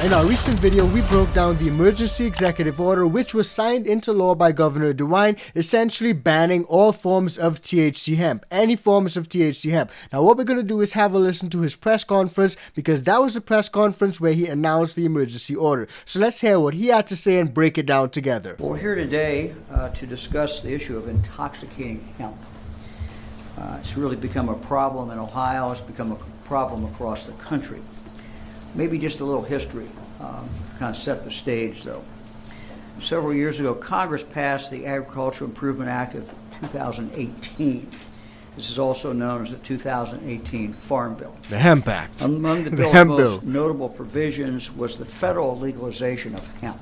In our recent video, we broke down the emergency executive order which was signed into law by Governor DeWine, essentially banning all forms of THC hemp, any forms of THC hemp. Now what we're going to do is have a listen to his press conference, because that was the press conference where he announced the emergency order. So let's hear what he had to say and break it down together. Well, we're here today to discuss the issue of intoxicating hemp. It's really become a problem in Ohio. It's become a problem across the country. Maybe just a little history, kind of set the stage though. Several years ago, Congress passed the Agricultural Improvement Act of 2018. This is also known as the 2018 Farm Bill. The Hemp Act. Among the bill's most notable provisions was the federal legalization of hemp.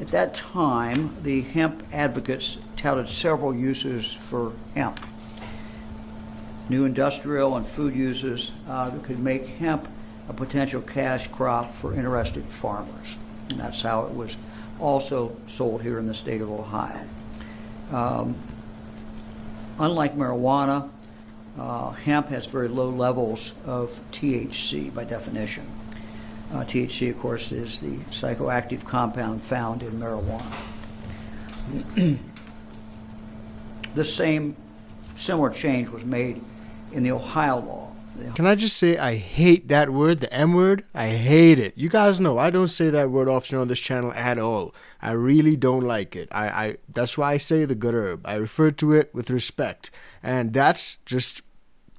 At that time, the hemp advocates touted several uses for hemp. New industrial and food uses that could make hemp a potential cash crop for interested farmers. And that's how it was also sold here in the state of Ohio. Unlike marijuana, hemp has very low levels of THC by definition. THC, of course, is the psychoactive compound found in marijuana. This similar change was made in the Ohio law. Can I just say I hate that word, the M word? I hate it. You guys know I don't say that word often on this channel at all. I really don't like it. That's why I say the good herb. I refer to it with respect. And that's just,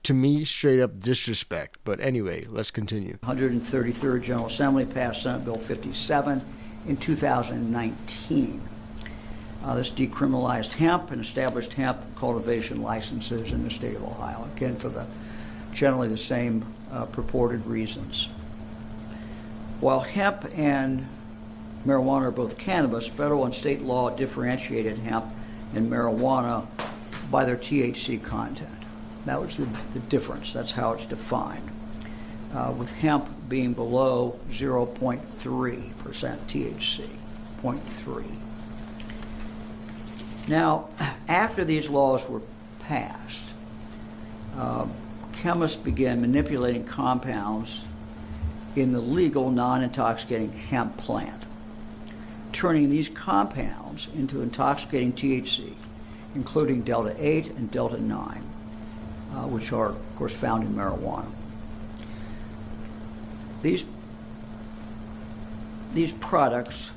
to me, straight up disrespect. But anyway, let's continue. 133rd General Assembly passed Senate Bill 57 in 2019. This decriminalized hemp and established hemp cultivation licenses in the state of Ohio, again for generally the same purported reasons. While hemp and marijuana are both cannabis, federal and state law differentiated hemp and marijuana by their THC content. That was the difference. That's how it's defined. With hemp being below 0.3% THC, 0.3. Now, after these laws were passed, chemists began manipulating compounds in the legal non-intoxicating hemp plant, turning these compounds into intoxicating THC, including Delta-8 and Delta-9. Which are, of course, found in marijuana. These products.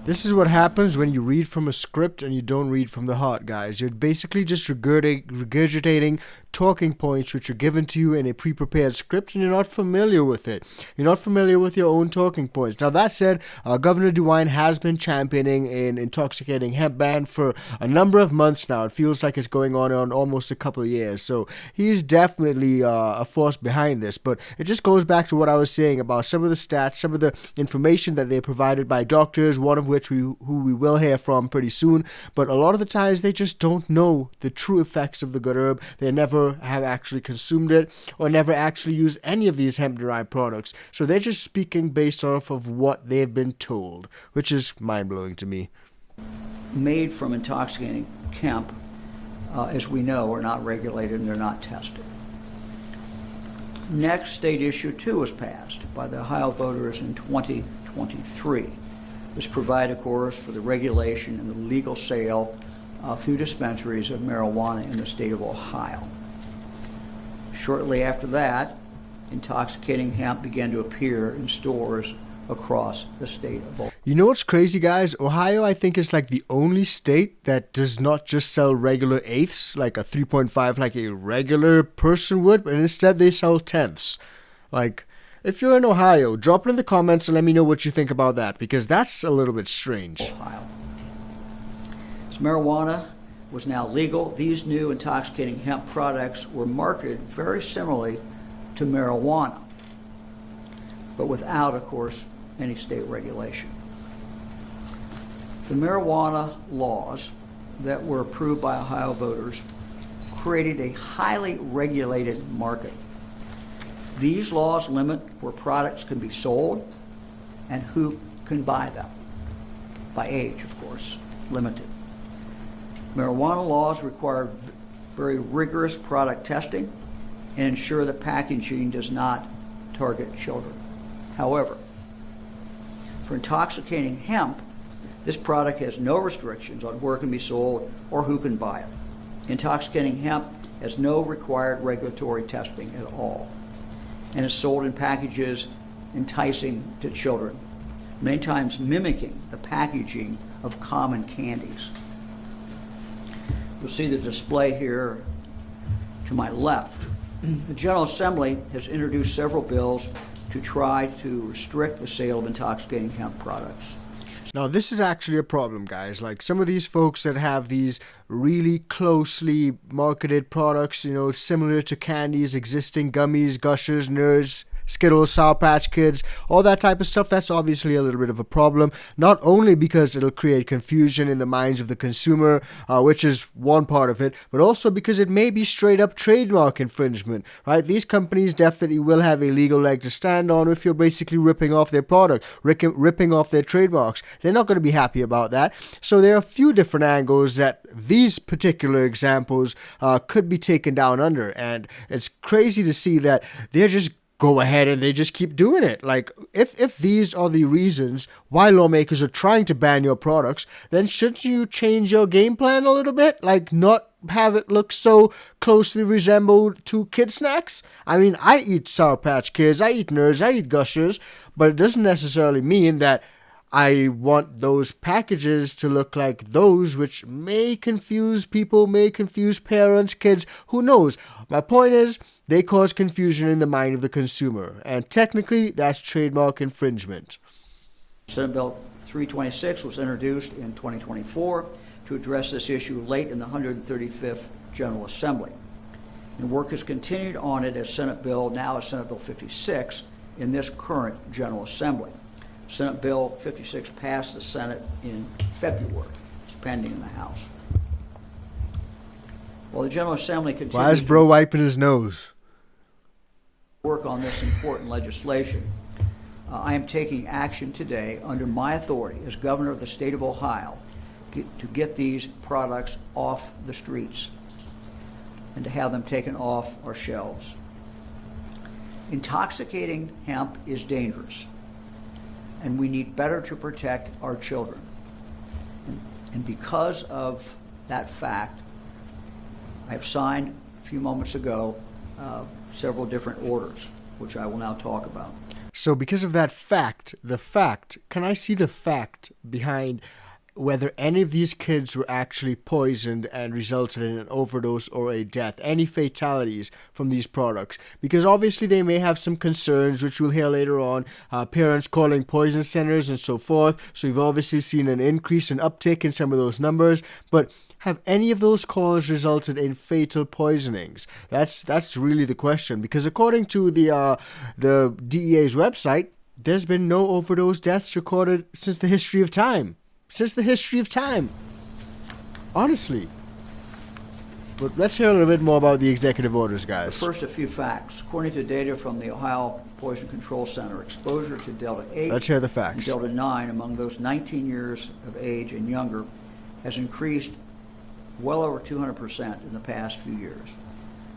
This is what happens when you read from a script and you don't read from the heart, guys. You're basically just regurgitating talking points which are given to you in a pre-prepared script, and you're not familiar with it. You're not familiar with your own talking points. Now, that said, Governor DeWine has been championing an intoxicating hemp ban for a number of months now. It feels like it's going on almost a couple of years. So he's definitely a force behind this. But it just goes back to what I was saying about some of the stats, some of the information that they provided by doctors, one of which who we will hear from pretty soon. But a lot of the times they just don't know the true effects of the good herb. They never have actually consumed it or never actually used any of these hemp-derived products. So they're just speaking based off of what they've been told, which is mind-blowing to me. Made from intoxicating hemp, as we know, are not regulated and they're not tested. Next, State Issue 2 was passed by the Ohio voters in 2023. This provided, of course, for the regulation and the legal sale through dispensaries of marijuana in the state of Ohio. Shortly after that, intoxicating hemp began to appear in stores across the state of Ohio. You know what's crazy, guys? Ohio, I think, is like the only state that does not just sell regular eighths, like a 3.5, like a regular person would, but instead they sell tenths. Like, if you're in Ohio, drop it in the comments and let me know what you think about that, because that's a little bit strange. Ohio. As marijuana was now legal, these new intoxicating hemp products were marketed very similarly to marijuana, but without, of course, any state regulation. The marijuana laws that were approved by Ohio voters created a highly regulated market. These laws limit where products can be sold and who can buy them. By age, of course, limited. Marijuana laws require very rigorous product testing and ensure that packaging does not target children. However, for intoxicating hemp, this product has no restrictions on where it can be sold or who can buy it. Intoxicating hemp has no required regulatory testing at all and is sold in packages enticing to children, many times mimicking the packaging of common candies. You'll see the display here to my left. The General Assembly has introduced several bills to try to restrict the sale of intoxicating hemp products. Now, this is actually a problem, guys. Like, some of these folks that have these really closely marketed products, similar to candies, existing gummies, gushers, nerds, Skittles, Sour Patch Kids, all that type of stuff, that's obviously a little bit of a problem. Not only because it'll create confusion in the minds of the consumer, which is one part of it, but also because it may be straight up trademark infringement, right? These companies definitely will have a legal leg to stand on if you're basically ripping off their product, ripping off their trademarks. They're not going to be happy about that. So there are a few different angles that these particular examples could be taken down under. And it's crazy to see that they're just go ahead and they just keep doing it. Like, if these are the reasons why lawmakers are trying to ban your products, then shouldn't you change your game plan a little bit? Like, not have it look so closely resembled to kid snacks? I mean, I eat Sour Patch Kids, I eat Nerds, I eat Gushers, but it doesn't necessarily mean that I want those packages to look like those, which may confuse people, may confuse parents, kids, who knows? My point is, they cause confusion in the mind of the consumer, and technically, that's trademark infringement. Senate Bill 326 was introduced in 2024 to address this issue late in the 135th General Assembly. And work has continued on it as Senate Bill 56, in this current General Assembly. Senate Bill 56 passed the Senate in February. It's pending in the House. Well, the General Assembly continues. Why is bro wiping his nose? Work on this important legislation. I am taking action today under my authority as governor of the state of Ohio to get these products off the streets and to have them taken off our shelves. Intoxicating hemp is dangerous, and we need better to protect our children. And because of that fact, I have signed a few moments ago several different orders, which I will now talk about. So because of that fact, can I see the fact behind whether any of these kids were actually poisoned and resulted in an overdose or a death, any fatalities from these products? Because obviously they may have some concerns, which we'll hear later on, parents calling poison centers and so forth. So we've obviously seen an increase in uptick in some of those numbers, but have any of those calls resulted in fatal poisonings? That's really the question, because according to the DEA's website, there's been no overdose deaths recorded since the history of time. Honestly. But let's hear a little bit more about the executive orders, guys. First, a few facts. According to data from the Ohio Poison Control Center, exposure to Delta 8 let's hear the facts. and Delta 9 among those 19 years of age and younger has increased well over 200% in the past few years,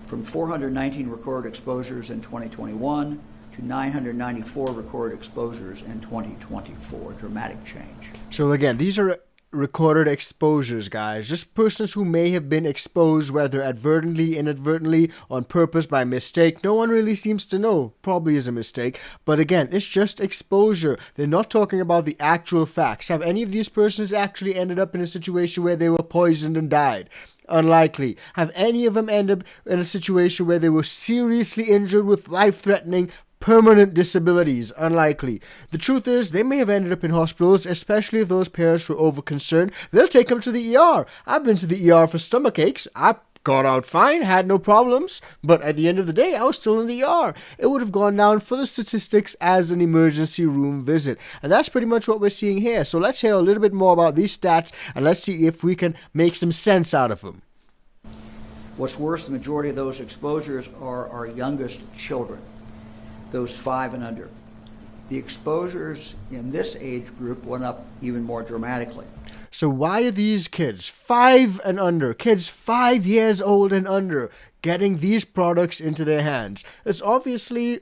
from 419 recorded exposures in 2021 to 994 recorded exposures in 2024. Dramatic change. So again, these are recorded exposures, guys. Just persons who may have been exposed, whether advertently, inadvertently, on purpose, by mistake. No one really seems to know. Probably is a mistake. But again, it's just exposure. They're not talking about the actual facts. Have any of these persons actually ended up in a situation where they were poisoned and died? Unlikely. Have any of them ended up in a situation where they were seriously injured with life-threatening permanent disabilities? Unlikely. The truth is, they may have ended up in hospitals, especially if those parents were over-concerned. They'll take them to the ER. I've been to the ER for stomach aches. I got out fine, had no problems, but at the end of the day, I was still in the ER. It would have gone down for the statistics as an emergency room visit. And that's pretty much what we're seeing here. So let's hear a little bit more about these stats, and let's see if we can make some sense out of them. What's worse, the majority of those exposures are our youngest children, those 5 and under. The exposures in this age group went up even more dramatically. So why are these kids 5 and under, kids 5 years old and under, getting these products into their hands? It's obviously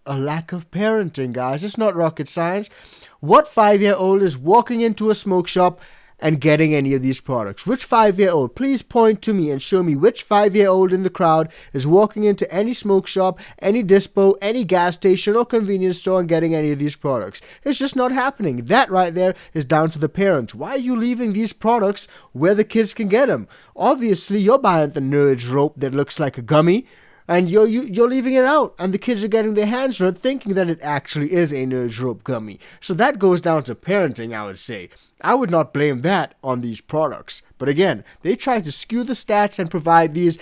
a lack of parenting, guys. It's not rocket science. What 5-year-old is walking into a smoke shop and getting any of these products? Which 5-year-old? Please point to me and show me which 5-year-old in the crowd is walking into any smoke shop, any dispo, any gas station or convenience store and getting any of these products. It's just not happening. That right there is down to the parents. Why are you leaving these products where the kids can get them? Obviously, you're buying the Nerds rope that looks like a gummy, and you're leaving it out, and the kids are getting their hands on it thinking that it actually is a Nerds rope gummy. So that goes down to parenting, I would say. I would not blame that on these products. But again, they try to skew the stats and provide these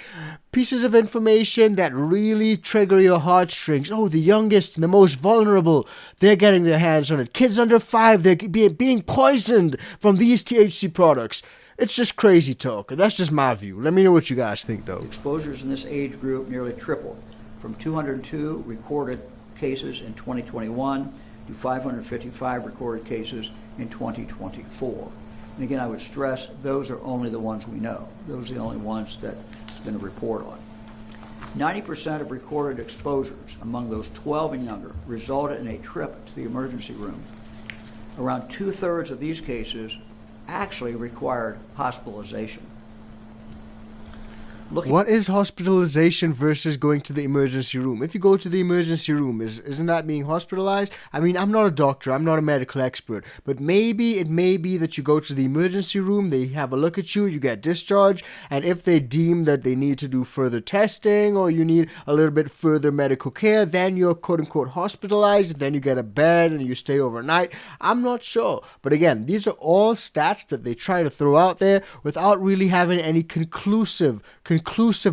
pieces of information that really trigger your heartstrings. Oh, the youngest and the most vulnerable, they're getting their hands on it. Kids under 5, they're being poisoned from these THC products. It's just crazy talk. That's just my view. Let me know what you guys think, though. Exposures in this age group nearly tripled from 202 recorded cases in 2021 to 555 recorded cases in 2024. And again, I would stress those are only the ones we know. Those are the only ones that there's been a report on. 90% of recorded exposures among those 12 and younger resulted in a trip to the emergency room. Around 2/3 of these cases actually required hospitalization. What is hospitalization versus going to the emergency room? If you go to the emergency room, isn't that being hospitalized? I mean, I'm not a doctor, I'm not a medical expert, but maybe it may be that you go to the emergency room, they have a look at you, you get discharged, and if they deem that they need to do further testing or you need a little bit further medical care, then you're quote-unquote hospitalized, then you get a bed and you stay overnight. I'm not sure. But again, these are all stats that they try to throw out there without really having any conclusive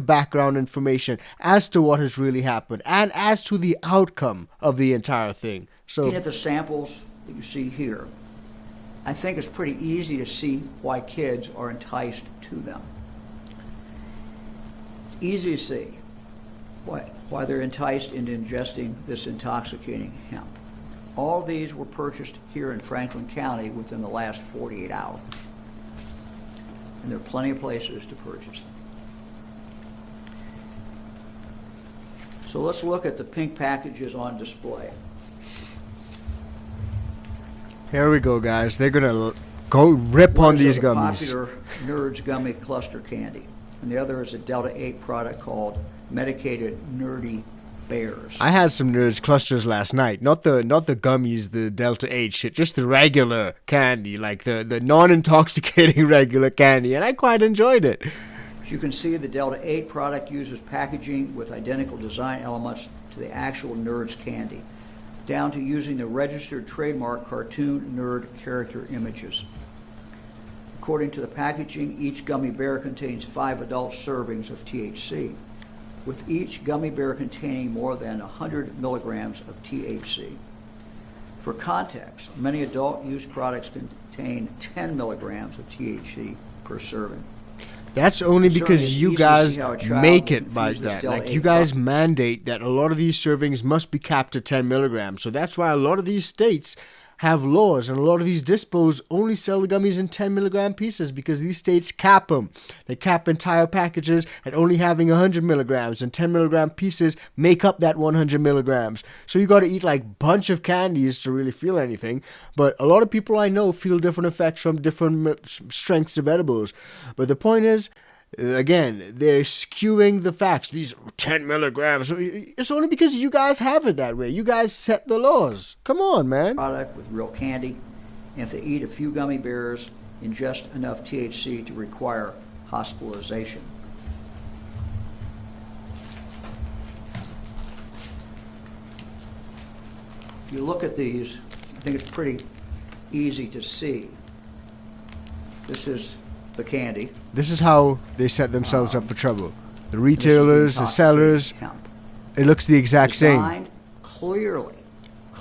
background information as to what has really happened and as to the outcome of the entire thing. So, looking at the samples that you see here, I think it's pretty easy to see why kids are enticed to them. It's easy to see why they're enticed into ingesting this intoxicating hemp. All these were purchased here in Franklin County within the last 48 hours. And there are plenty of places to purchase them. So let's look at the pink packages on display. here we go, guys. They're gonna go rip on these One gummies. is a popular Nerds gummy cluster candy, and the other is a Delta 8 product called medicated Nerdy Bears. I had some Nerds clusters last night. Not the gummies, the Delta 8 shit, just the regular candy, like the non-intoxicating regular candy, and I quite enjoyed it. As you can see, the Delta 8 product uses packaging with identical design elements to the actual Nerds candy, down to using the registered trademark cartoon nerd character images. According to the packaging, each gummy bear contains 5 adult servings of THC, with each gummy bear containing more than 100 milligrams of THC. For context, many adult use products contain 10 milligrams of THC per serving. That's only because you guys make it like infuse this that. Delta Like, you 8 guys mandate that a lot of these servings must be capped at 10 milligrams. So that's why a lot of these states have laws, and a lot of these dispos only sell the gummies in 10 milligram pieces because these states cap them. They cap entire packages at only having 100 milligrams, and 10 milligram pieces make up that 100 milligrams. So you got to eat like bunch of candies to really feel anything. But a lot of people I know feel different effects from different strengths of edibles. But the point is, again, they're skewing the facts. These 10 milligrams. It's only because you guys have it that way. You guys set the laws. Come on, man. Product with real candy, and if they eat a few gummy bears, ingest enough THC to require hospitalization. If you look at these, I think it's pretty easy to see. This is the candy. This is how they set themselves up for trouble. The retailers, the sellers, hemp. it looks the exact same. Designed clearly,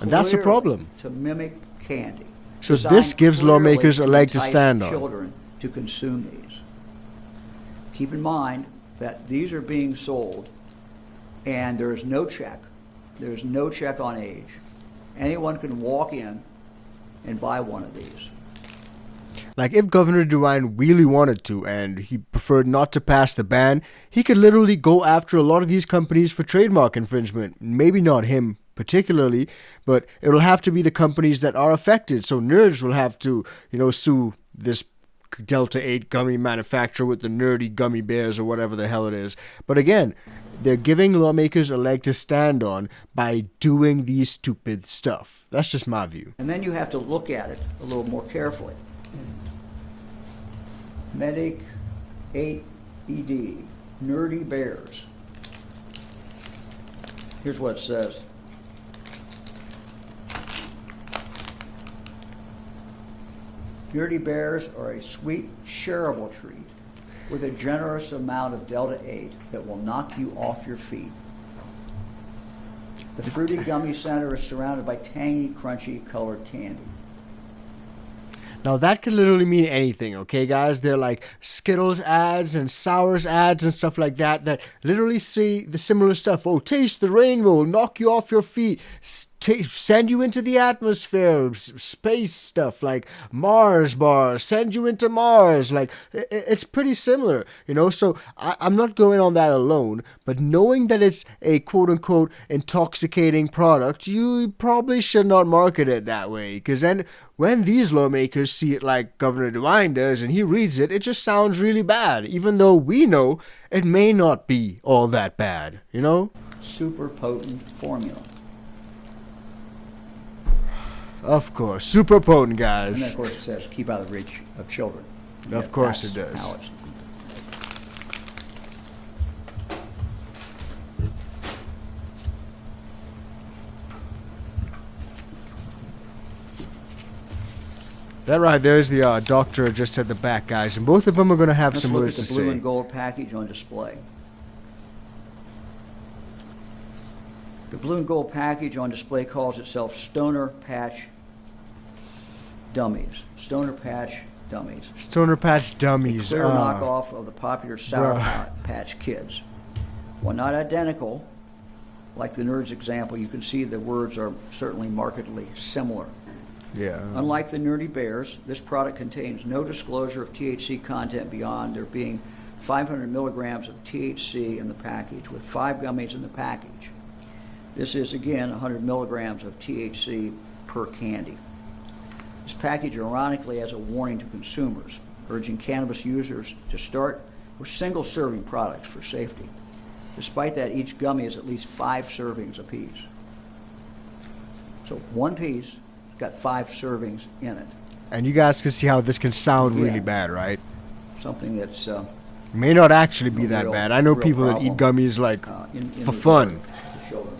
And that's the problem. to mimic candy. So Designed this gives clearly lawmakers a leg to entice stand on. children to consume these. Keep in mind that these are being sold and there is no check. There's no check on age. Anyone can walk in and buy one of these. Like, if Governor DeWine really wanted to and he preferred not to pass the ban, he could literally go after a lot of these companies for trademark infringement. Maybe not him particularly, but it'll have to be the companies that are affected. So nerds will have to, sue this Delta 8 gummy manufacturer with the nerdy gummy bears or whatever the hell it is. But again, they're giving lawmakers a leg to stand on by doing these stupid stuff. That's just my view. And then you have to look at it a little more carefully. Medic 8ED, nerdy bears. Here's what it says. Nerdy bears are a sweet, shareable treat with a generous amount of Delta 8 that will knock you off your feet. The fruity gummy center is surrounded by tangy, crunchy colored candy. Now that could literally mean anything, okay, guys? They're like Skittles ads and Sours ads and stuff like that literally say the similar stuff. Oh, taste the rainbow, knock you off your feet, send you into the atmosphere, space stuff like Mars bars, send you into Mars. Like, it's pretty similar, So I'm not going on that alone, but knowing that it's a quote-unquote intoxicating product, you probably should not market it that way, because then when these lawmakers see it like Governor DeWine does and he reads it, it just sounds really bad, even though we know it may not be all that bad, Super potent formula. Of course, super potent, guys. And then, of course, it says keep out of the reach of children. Of course it does. How it's that right there is the doctor just at the back, guys, and both of them are going to have some words to Let's look at the blue say. and gold package on display. The blue and gold package on display calls itself Stoner Patch Dummies. Stoner Patch Dummies. Stoner Patch Dummies. Clear knockoff of the popular Sour Patch Kids. While not identical, like the Nerds example, you can see the words are certainly markedly similar. Yeah. Unlike the Nerdy Bears, this product contains no disclosure of THC content beyond there being 500 milligrams of THC in the package, with 5 gummies in the package. This is, again, 100 milligrams of THC per candy. This package ironically has a warning to consumers, urging cannabis users to start with single-serving products for safety. Despite that, each gummy is at least 5 servings apiece. So one piece got 5 servings in it. And you guys can see how this can sound really bad, right? Something that's may not actually be that real, bad. I know real people that eat problem, gummies like in for fun, to children.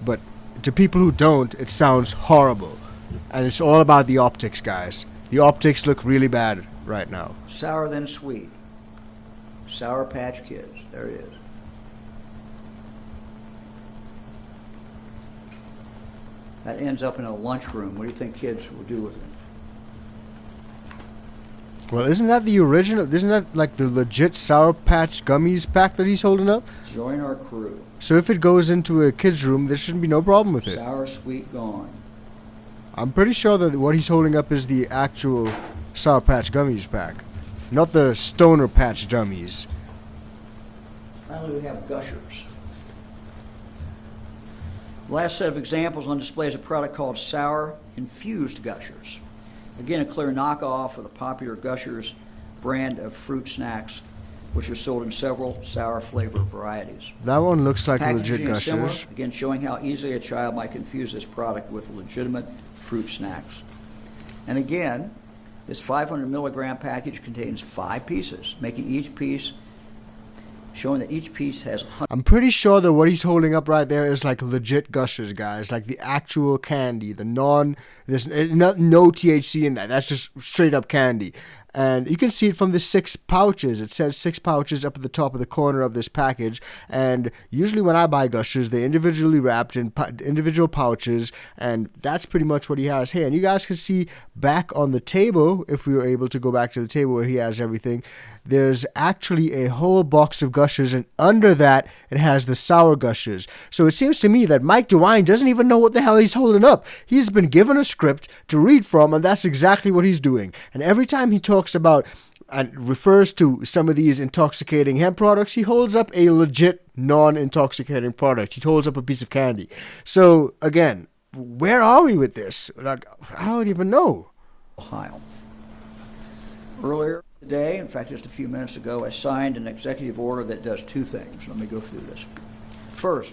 but to people who don't, it sounds horrible. And it's all about the optics, guys. The optics look really bad right now. Sour then sweet. Sour Patch Kids. There it is. That ends up in a lunchroom. What do you think kids will do with it? Well, isn't that the original? Isn't that like the legit Sour Patch Gummies pack that he's holding up? Join our crew. So if it goes into a kid's room, there shouldn't be no problem with it. Sour Sweet Gone. I'm pretty sure that what he's holding up is the actual Sour Patch Gummies pack, not the Stoner Patch Dummies. Finally, we have Gushers. The last set of examples on display is a product called Sour Infused Gushers. Again, a clear knockoff of the popular Gushers brand of fruit snacks, which are sold in several sour flavor varieties. That one looks like legit Packaging is similar, Gushers. again showing how easily a child might confuse this product with legitimate fruit snacks. And again, this 500 milligram package contains 5 pieces, making each piece, showing that each piece has 100. I'm pretty sure that what he's holding up right there is like legit Gushers, guys. Like the actual candy, there's no THC in that. That's just straight up candy. And you can see it from the 6 pouches. It says 6 pouches up at the top of the corner of this package. And usually when I buy Gushers, they're individually wrapped in individual pouches. And that's pretty much what he has here. And you guys can see back on the table, if we were able to go back to the table where he has everything, there's actually a whole box of Gushers. And under that, it has the sour Gushers. So it seems to me that Mike DeWine doesn't even know what the hell he's holding up. He's been given a script to read from, and that's exactly what he's doing. And every time he talks talks about and refers to some of these intoxicating hemp products, he holds up a legit non-intoxicating product. He holds up a piece of candy. So again, where are we with this? Like, I don't even know. Ohio. Earlier today, in fact, just a few minutes ago, I signed an executive order that does two things. Let me go through this. First,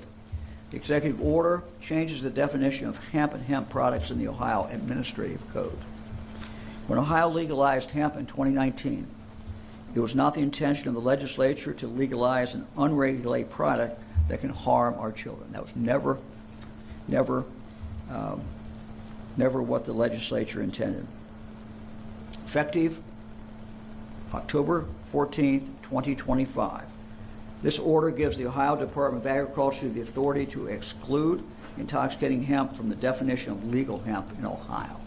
the executive order changes the definition of hemp and hemp products in the Ohio Administrative Code. When Ohio legalized hemp in 2019, it was not the intention of the legislature to legalize an unregulated product that can harm our children. That was never what the legislature intended. Effective October 14th, 2025. This order gives the Ohio Department of Agriculture the authority to exclude intoxicating hemp from the definition of legal hemp in Ohio.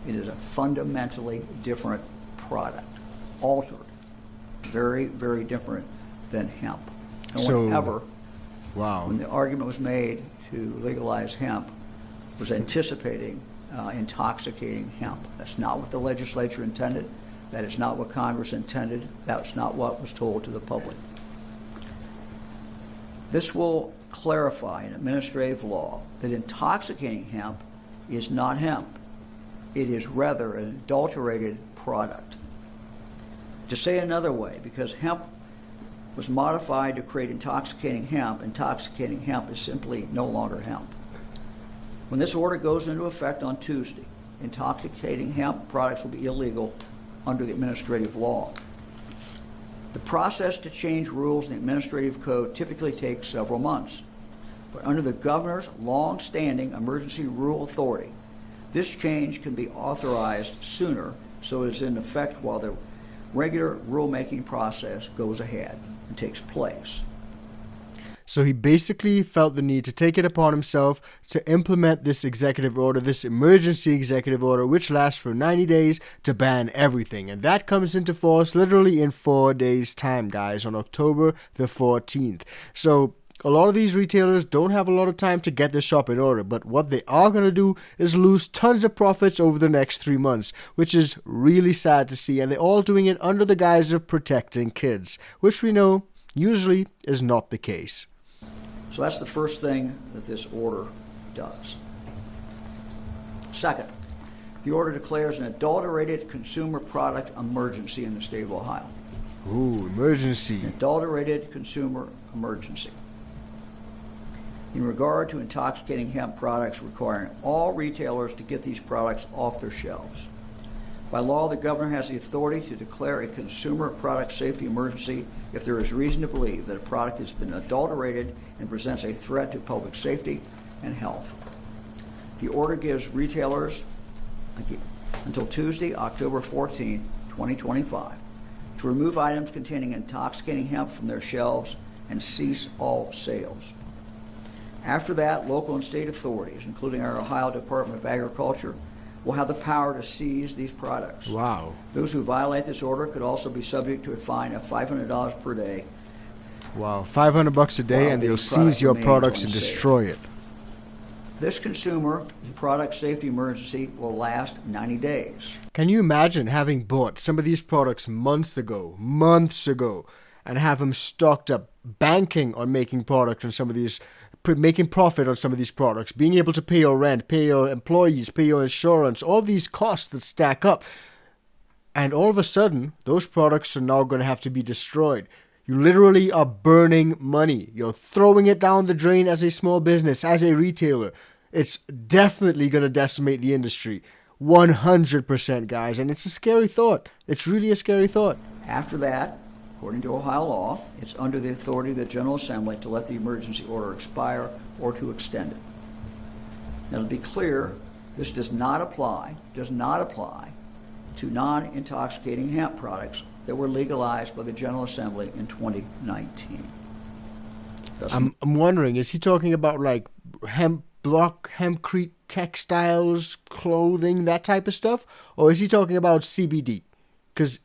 It is a fundamentally different product, altered, very, very different than hemp. No one ever, when the argument was made to legalize hemp, was anticipating intoxicating hemp. That's not what the legislature intended. That is not what Congress intended. That's not what was told to the public. This will clarify in administrative law that intoxicating hemp is not hemp. It is rather an adulterated product. To say it another way, because hemp was modified to create intoxicating hemp is simply no longer hemp. When this order goes into effect on Tuesday, intoxicating hemp products will be illegal under the administrative law. The process to change rules in the administrative code typically takes several months. But under the governor's long-standing emergency rule authority, this change can be authorized sooner, so it is in effect while the regular rulemaking process goes ahead and takes place. So he basically felt the need to take it upon himself to implement this executive order, this emergency executive order, which lasts for 90 days to ban everything. And that comes into force literally in 4 days' time, guys, on October the 14th. So a lot of these retailers don't have a lot of time to get their shop in order, but what they are going to do is lose tons of profits over the next 3 months, which is really sad to see. And they're all doing it under the guise of protecting kids, which we know usually is not the case. So that's the first thing that this order does. Second, the order declares an adulterated consumer product emergency in the state of Ohio. Ooh, emergency. An adulterated consumer emergency. In regard to intoxicating hemp products, requiring all retailers to get these products off their shelves. By law, the governor has the authority to declare a consumer product safety emergency if there is reason to believe that a product has been adulterated and presents a threat to public safety and health. The order gives retailers until Tuesday, October 14, 2025, to remove items containing intoxicating hemp from their shelves and cease all sales. After that, local and state authorities, including our Ohio Department of Agriculture, will have the power to seize these products. Wow. Those who violate this order could also be subject to a fine of $500 per day. Wow, $500 a day, and they'll seize your products and destroy it. This consumer product safety emergency will last 90 days. Can you imagine having bought some of these products months ago, and have them stocked up, banking on making products on some of these, making profit on some of these products, being able to pay your rent, pay your employees, pay your insurance, all these costs that stack up. And all of a sudden, those products are now going to have to be destroyed. You literally are burning money. You're throwing it down the drain as a small business, as a retailer. It's definitely going to decimate the industry. 100%, guys. And it's a scary thought. It's really a scary thought. After that, according to Ohio law, it's under the authority of the General Assembly to let the emergency order expire or to extend it. Now, to be clear, this does not apply to non-intoxicating hemp products that were legalized by the General Assembly in 2019. I'm wondering, is he talking about like hempcrete textiles, clothing, that type of stuff? Or is he talking about CBD? Because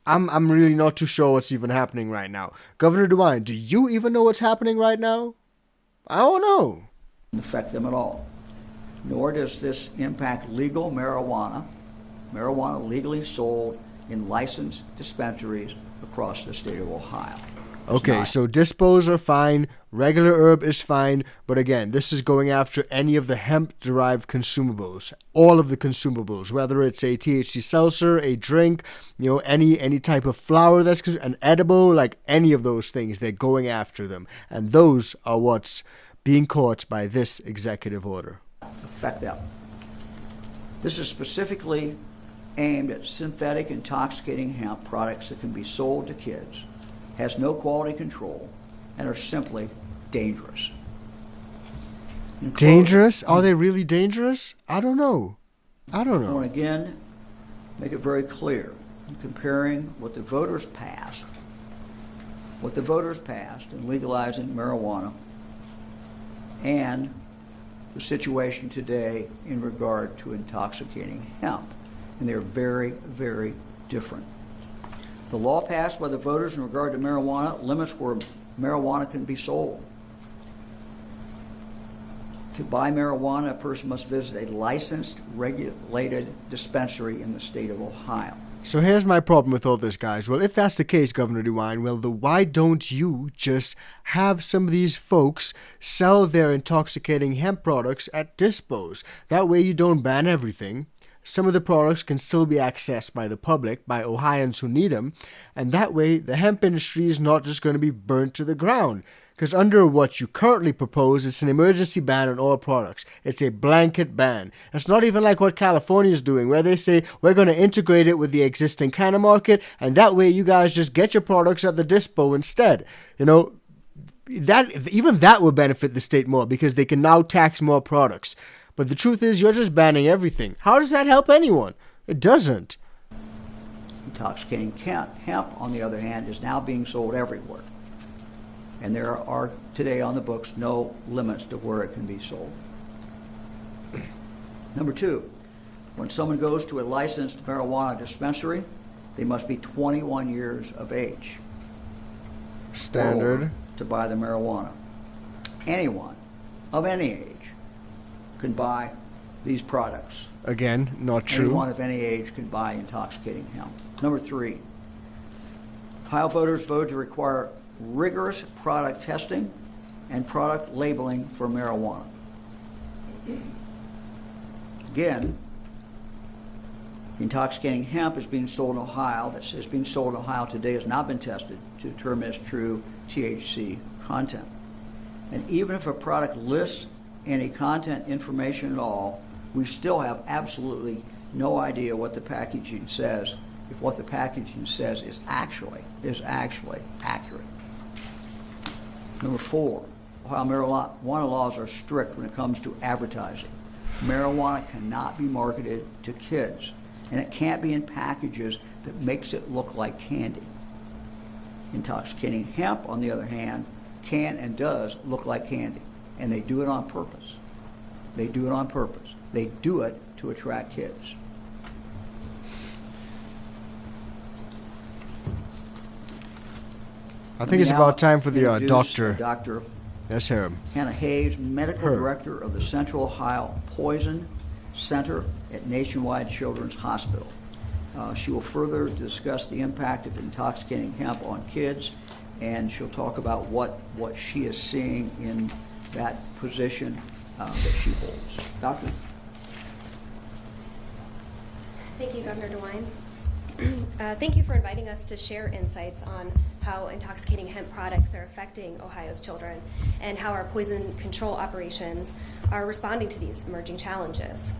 I'm really not too sure what's even happening right now. Governor DeWine, do you even know what's happening right now? I don't know. Affect them at all. Nor does this impact legal marijuana legally sold in licensed dispensaries across the state of Ohio. Okay, so dispos are fine, regular herb is fine, but again, this is going after any of the hemp-derived consumables, all of the consumables, whether it's a THC seltzer, a drink, any type of flower that's an edible, like any of those things, they're going after them, and those are what's being caught by this executive order. Affect them. This is specifically aimed at synthetic intoxicating hemp products that can be sold to kids, has no quality control, and are simply dangerous. Dangerous? Are they really dangerous? I don't know. I want to again make it very clear in comparing what the voters passed in legalizing marijuana and the situation today in regard to intoxicating hemp. And they're very, very different. The law passed by the voters in regard to marijuana limits where marijuana can be sold. To buy marijuana, a person must visit a licensed, regulated dispensary in the state of Ohio. So here's my problem with all this, guys. Well, if that's the case, Governor DeWine, why don't you just have some of these folks sell their intoxicating hemp products at dispos? That way you don't ban everything. Some of the products can still be accessed by the public, by Ohioans who need them, and that way the hemp industry is not just going to be burnt to the ground. Because under what you currently propose, it's an emergency ban on all products. It's a blanket ban. It's not even like what California is doing, where they say, we're going to integrate it with the existing canna market, and that way you guys just get your products at the dispo instead. That will benefit the state more, because they can now tax more products. But the truth is, you're just banning everything. How does that help anyone? It doesn't. Intoxicating hemp, on the other hand, is now being sold everywhere. And there are today on the books no limits to where it can be sold. Number two, when someone goes to a licensed marijuana dispensary, they must be 21 years of age. Standard. To buy the marijuana. Anyone of any age can buy these products. Again, not true. Anyone of any age can buy intoxicating hemp. Number three, Ohio voters voted to require rigorous product testing and product labeling for marijuana. Again, intoxicating hemp is being sold in Ohio. That is being sold in Ohio today has not been tested to determine its true THC content. And even if a product lists any content information at all, we still have absolutely no idea what the packaging says, if what the packaging says is actually accurate. Number four, Ohio marijuana laws are strict when it comes to advertising. Marijuana cannot be marketed to kids, and it can't be in packages that makes it look like candy. Intoxicating hemp, on the other hand, can and does look like candy, and they do it on purpose. They do it on purpose. They do it to attract kids. I think it's about time for the doctor. Dr. Yes, sir. Hannah Hayes, Medical Director of the Central Ohio Poison Center at Nationwide Children's Hospital. She will further discuss the impact of intoxicating hemp on kids, and she'll talk about what she is seeing in that position that she holds. Doctor? Thank you, Governor DeWine. Thank you for inviting us to share insights on how intoxicating hemp products are affecting Ohio's children and how our poison control operations are responding to these emerging challenges.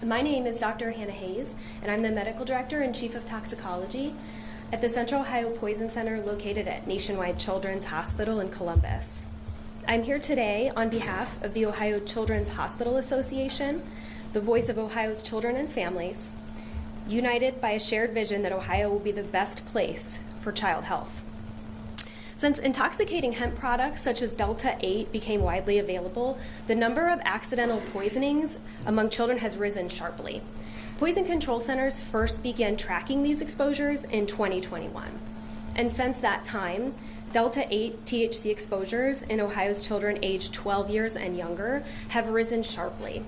My name is Dr. Hannah Hayes, and I'm the Medical Director and Chief of Toxicology at the Central Ohio Poison Center located at Nationwide Children's Hospital in Columbus. I'm here today on behalf of the Ohio Children's Hospital Association, the voice of Ohio's children and families, united by a shared vision that Ohio will be the best place for child health. Since intoxicating hemp products such as Delta 8 became widely available, the number of accidental poisonings among children has risen sharply. Poison control centers first began tracking these exposures in 2021. And since that time, Delta 8 THC exposures in Ohio's children aged 12 years and younger have risen sharply.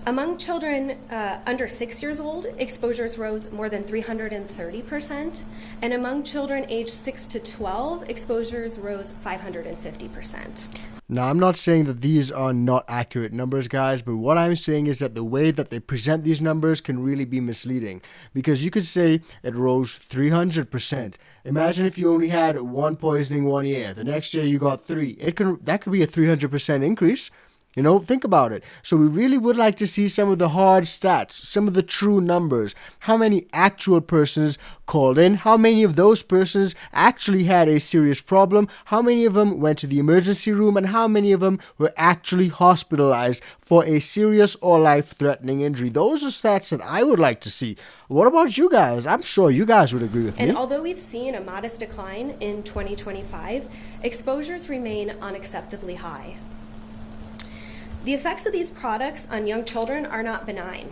Among children under 6 years old, exposures rose more than 330%, and among children aged 6 to 12, exposures rose 550%. Now, I'm not saying that these are not accurate numbers, guys, but what I'm saying is that the way that they present these numbers can really be misleading, because you could say it rose 300%. Imagine if you only had one poisoning one year, the next year you got three. That could be a 300% increase. You know, think about it. So we really would like to see some of the hard stats, some of the true numbers. How many actual persons called in? How many of those persons actually had a serious problem? How many of them went to the emergency room? And how many of them were actually hospitalized for a serious or life-threatening injury? Those are stats that I would like to see. What about you guys? I'm sure you guys would agree with me. And although we've seen a modest decline in 2025, exposures remain unacceptably high. The effects of these products on young children are not benign.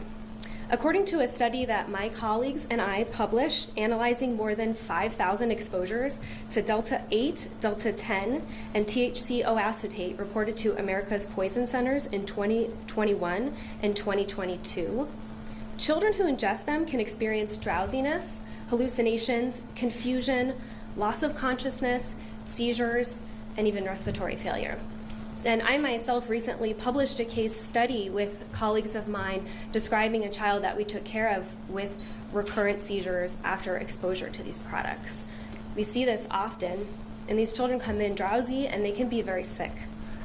According to a study that my colleagues and I published analyzing more than 5,000 exposures to Delta 8, Delta 10, and THC acetate reported to America's Poison Centers in 2021 and 2022, children who ingest them can experience drowsiness, hallucinations, confusion, loss of consciousness, seizures, and even respiratory failure. And I myself recently published a case study with colleagues of mine describing a child that we took care of with recurrent seizures after exposure to these products. We see this often, and these children come in drowsy and they can be very sick.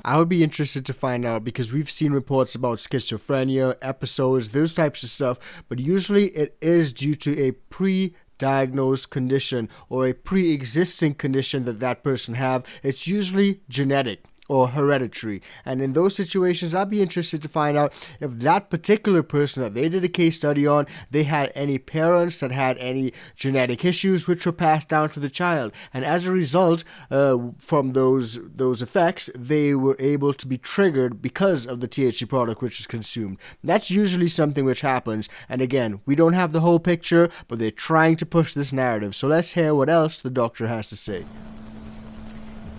I would be interested to find out, because we've seen reports about schizophrenia, episodes, those types of stuff, but usually it is due to a pre-diagnosed condition or a pre-existing condition that person have. It's usually genetic or hereditary, and in those situations I'd be interested to find out if that particular person that they did a case study on, they had any parents that had any genetic issues which were passed down to the child, and as a result from those effects they were able to be triggered because of the THC product which is consumed. That's usually something which happens, and again, we don't have the whole picture, but they're trying to push this narrative. So let's hear what else the doctor has to say.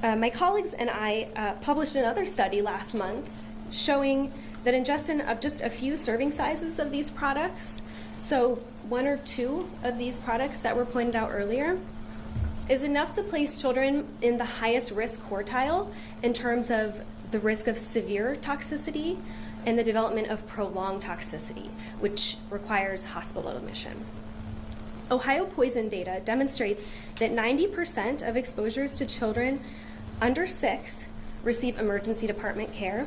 My colleagues and I published another study last month showing that ingestion of just a few serving sizes of these products, so 1 or 2 of these products that were pointed out earlier, is enough to place children in the highest risk quartile in terms of the risk of severe toxicity and the development of prolonged toxicity, which requires hospital admission. Ohio poison data demonstrates that 90% of exposures to children under 6 receive emergency department care,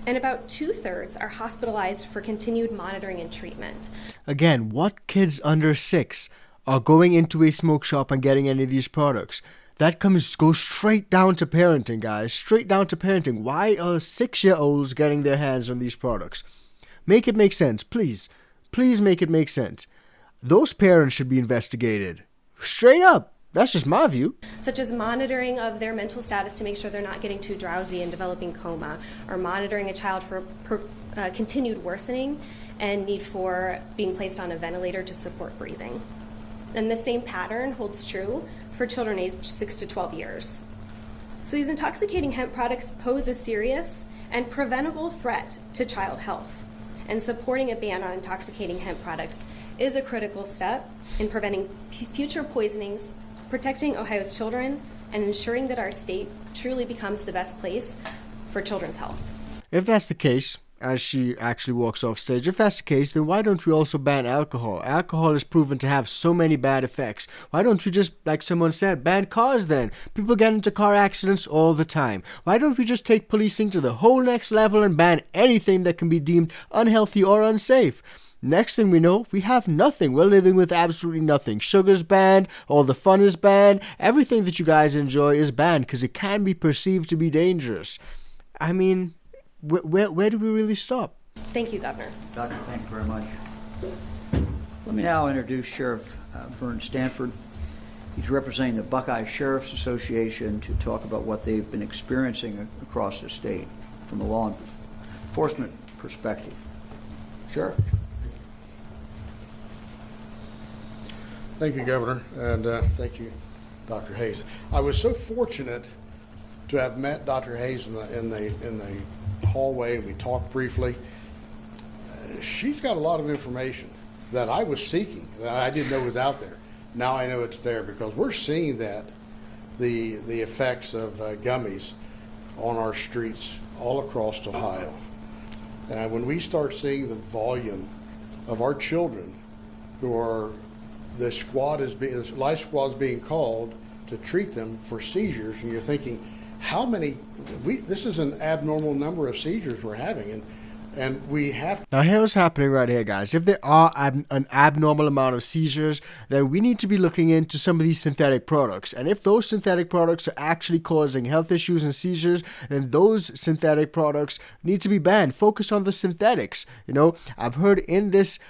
and about 2/3 are hospitalized for continued monitoring and treatment. Again, what kids under 6 are going into a smoke shop and getting any of these products? That goes straight down to parenting, guys. Straight down to parenting. Why are 6-year-olds getting their hands on these products? Make it make sense, please. Please make it make sense. Those parents should be investigated. Straight up. That's just my view. Such as monitoring of their mental status to make sure they're not getting too drowsy and developing coma, or monitoring a child for continued worsening and need for being placed on a ventilator to support breathing. And the same pattern holds true for children aged 6 to 12 years. So these intoxicating hemp products pose a serious and preventable threat to child health. And supporting a ban on intoxicating hemp products is a critical step in preventing future poisonings, protecting Ohio's children, and ensuring that our state truly becomes the best place for children's health. If that's the case, as she actually walks off stage, if that's the case, then why don't we also ban alcohol? Alcohol is proven to have so many bad effects. Why don't we just, like someone said, ban cars then? People get into car accidents all the time. Why don't we just take policing to the whole next level and ban anything that can be deemed unhealthy or unsafe? Next thing we know, we have nothing. We're living with absolutely nothing. Sugar's banned, all the fun is banned, everything that you guys enjoy is banned because it can be perceived to be dangerous. I mean, where do we really stop? Thank you, Governor. Doctor, thank you very much. Let me now introduce Sheriff Vern Stanford. He's representing the Buckeye Sheriff's Association to talk about what they've been experiencing across the state from a law enforcement perspective. Sheriff? Thank you, Governor, and thank you, Dr. Hayes. I was so fortunate to have met Dr. Hayes in the hallway, and we talked briefly. she's got a lot of information that I was seeking, that I didn't know was out there. Now I know it's there because we're seeing that, the effects of gummies on our streets all across Ohio. When we start seeing the volume of our children who are, the life squad is being called to treat them for seizures, and you're thinking, how many, this is an abnormal number of seizures we're having, and we have. Now here's what's happening right here, guys. If there are an abnormal amount of seizures, then we need to be looking into some of these synthetic products. And if those synthetic products are actually causing health issues and seizures, then those synthetic products need to be banned. Focus on the synthetics. You know, I've heard in this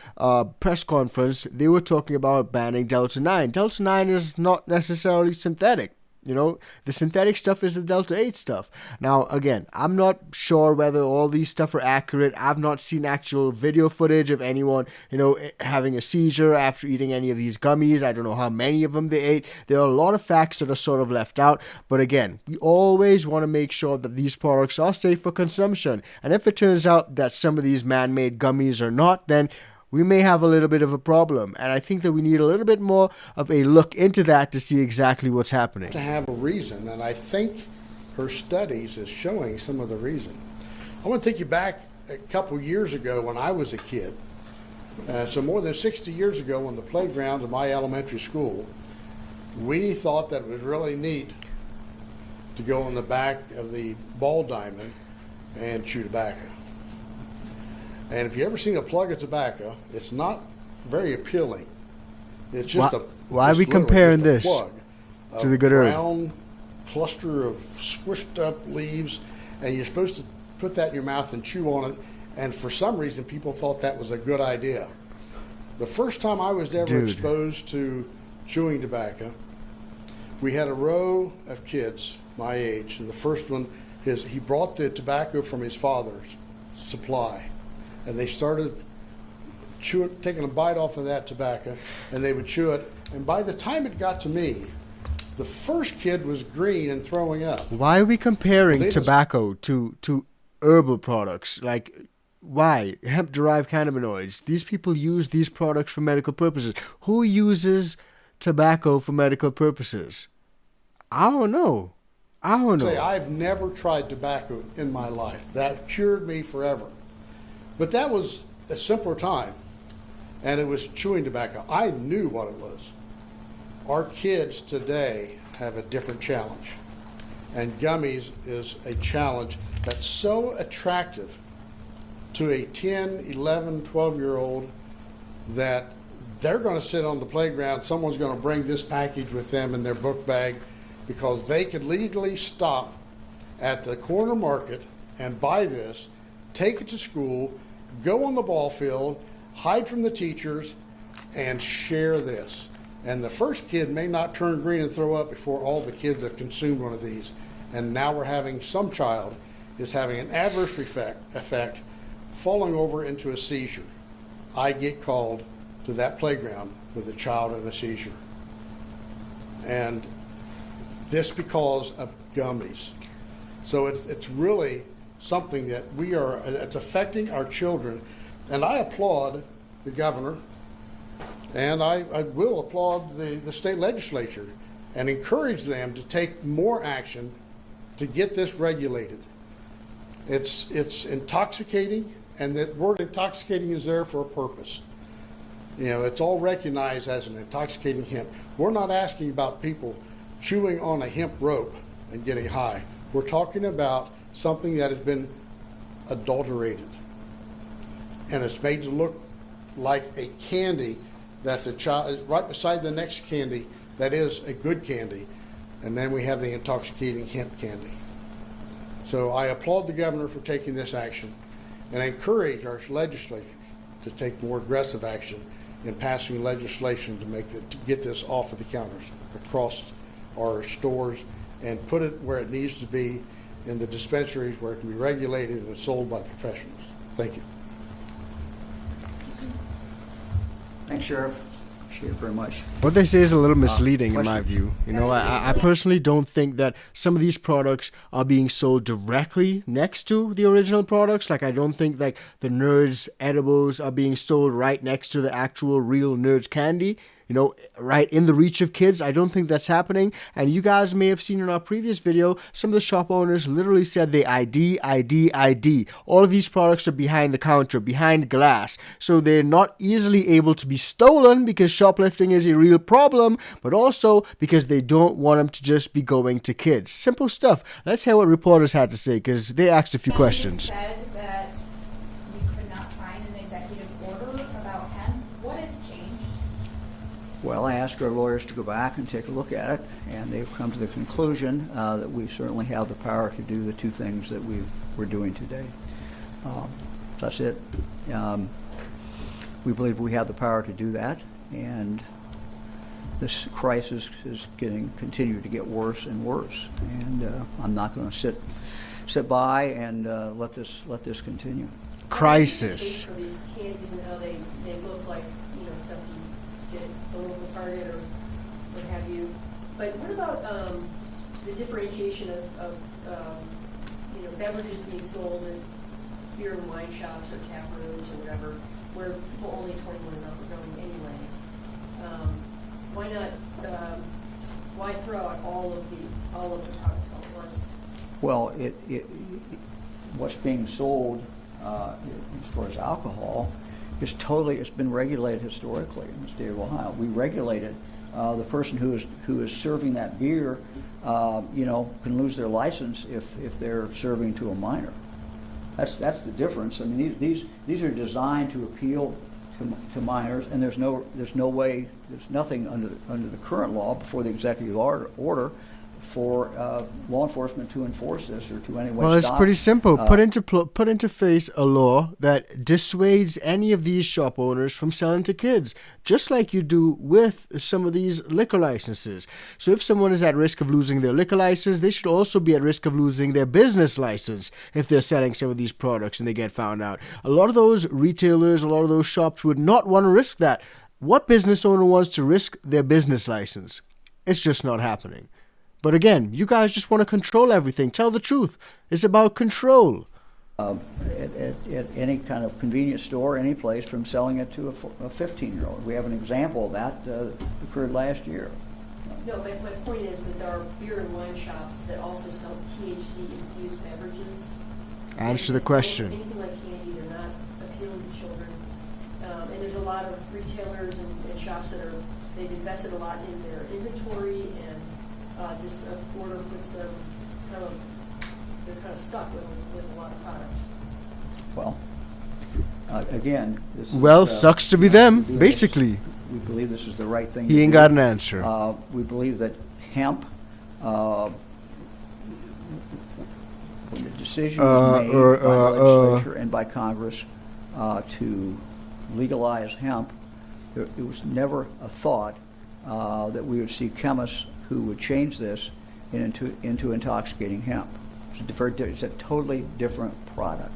press conference, they were talking about banning Delta 9. Delta 9 is not necessarily synthetic. You know, the synthetic stuff is the Delta 8 stuff. Now, again, I'm not sure whether all these stuff are accurate. I've not seen actual video footage of anyone, you know, having a seizure after eating any of these gummies. I don't know how many of them they ate. There are a lot of facts that are sort of left out. But again, we always want to make sure that these products are safe for consumption. And if it turns out that some of these man-made gummies are not, then we may have a little bit of a problem. And I think that we need a little bit more of a look into that to see exactly what's happening. To have a reason, and I think her studies is showing some of the reason. I want to take you back a couple years ago when I was a kid. So more than 60 years ago on the playground of my elementary school, we thought that it was really neat to go on the back of the ball diamond and chew tobacco. And if you ever seen a plug of tobacco, it's not very appealing. It's just why are we comparing this to the good herb? Brown cluster of squished up leaves, and you're supposed to put that in your mouth and chew on it. And for some reason, people thought that was a good idea. The first time I was ever exposed to chewing tobacco, we had a row of kids my age, and the first one, he brought the tobacco from his father's supply. And they started taking a bite off of that tobacco, and they would chew it. And by the time it got to me, the first kid was green and throwing up. Why are we comparing tobacco to herbal products? Like, why? Hemp-derived cannabinoids. These people use these products for medical purposes. Who uses tobacco for medical purposes? I don't know. I've never tried tobacco in my life. That cured me forever. But that was a simpler time, and it was chewing tobacco. I knew what it was. Our kids today have a different challenge, and gummies is a challenge that's so attractive to a 10, 11, 12-year-old that they're going to sit on the playground. Someone's going to bring this package with them in their book bag because they could legally stop at the corner market and buy this, take it to school, go on the ball field, hide from the teachers, and share this. And the first kid may not turn green and throw up before all the kids have consumed one of these. And now we're having some child is having an adverse effect, falling over into a seizure. I get called to that playground with a child in a seizure. And this because of gummies. So it's really something that it's affecting our children. And I applaud the governor, and I will applaud the state legislature and encourage them to take more action to get this regulated. It's intoxicating, and that word intoxicating is there for a purpose. You know, it's all recognized as an intoxicating hemp. We're not asking about people chewing on a hemp rope and getting high. We're talking about something that has been adulterated, and it's made to look like a candy that the child is right beside the next candy that is a good candy, and then we have the intoxicating hemp candy. So I applaud the governor for taking this action, and I encourage our legislatures to take more aggressive action in passing legislation to get this off of the counters across our stores and put it where it needs to be, in the dispensaries where it can be regulated and sold by professionals. Thank you. Thanks, Sheriff. Appreciate it very much. What they say is a little misleading in my question? view. You know, I personally don't think that some of these products are being sold directly next to the original products. Like, I don't think like the Nerds edibles are being sold right next to the actual real Nerds candy. You know, right in the reach of kids. I don't think that's happening. And you guys may have seen in our previous video, some of the shop owners literally said they ID. All of these products are behind the counter, behind glass. So they're not easily able to be stolen because shoplifting is a real problem, but also because they don't want them to just be going to kids. Simple stuff. Let's hear what reporters had to say because they asked a few questions. You said that you could not sign an executive order about hemp. What has changed? Well, I asked our lawyers to go back and take a look at it, and they've come to the conclusion that we certainly have the power to do the two things that we're doing today. That's it. We believe we have the power to do that, and this crisis is continue to get worse and worse. And I'm not going to sit by and let this continue. Crisis. For these candies and how they look like, stuff you get at the local Target or what have you. But what about the differentiation of beverages being sold in beer and wine shops or tap rooms or whatever, where people only 21 and up are going anyway? Why not? Why throw out all of the products all at once? Well, what's being sold as far as alcohol it's been regulated historically in the state of Ohio. We regulate it. The person who is serving that beer, can lose their license if they're serving to a minor. That's the difference. I mean, these are designed to appeal to minors, and there's nothing under the current law before the executive order for law enforcement to enforce this or to any way Well, it's stop. pretty simple. Put into face a law that dissuades any of these shop owners from selling to kids, just like you do with some of these liquor licenses. So if someone is at risk of losing their liquor license, they should also be at risk of losing their business license if they're selling some of these products and they get found out. A lot of those retailers, a lot of those shops would not want to risk that. What business owner wants to risk their business license? It's just not happening. But again, you guys just want to control everything. Tell the truth. It's about control. At any kind of convenience store, any place, from selling it to a 15-year-old. We have an example of that occurred last year. No, but my point is that there are beer and wine shops that also sell THC-infused beverages. Answer the question. Anything like candy, they're not appealing to children. And there's a lot of retailers and shops that they've invested a lot in their inventory, and this order puts them they're kind of stuck with a lot of product. Well, again, this is, Sucks to be them, basically. We believe this is the right thing. He to ain't do. got an answer. We believe that hemp, when the decision was made by the legislature and by Congress to legalize hemp, it was never a thought that we would see chemists who would change this into intoxicating hemp. It's a totally different product.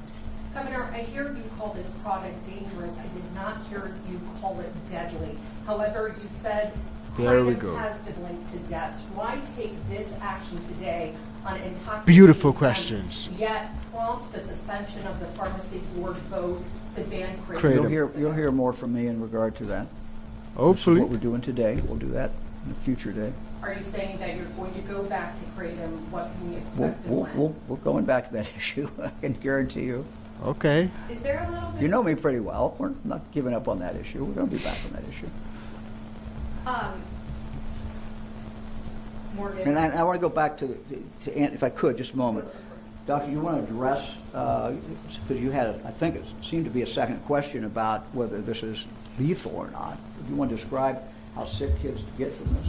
Governor, I hear you call this product dangerous. I did not hear you call it deadly. However, you said There we kratom go. has been linked to deaths. Why take this action today on intoxicating Beautiful hemp, questions. Yet prompt the suspension of the pharmacy board vote to ban kratom? Kratom. You'll hear more from me in regard to that. This is Hopefully. what we're doing today. We'll do that in a future day. Are you saying that you're going to go back to kratom? What can we expect and when? We're going back to that issue. I can guarantee you. Okay. Is there a little bit? You know me pretty well. We're not giving up on that issue. We're going to be back on that issue. Morgan. And I want to go back to if I could, just a moment. Doctor, you want to address, because you had, I think it seemed to be a second question about whether this is lethal or not. Do you want to describe how sick kids get from this?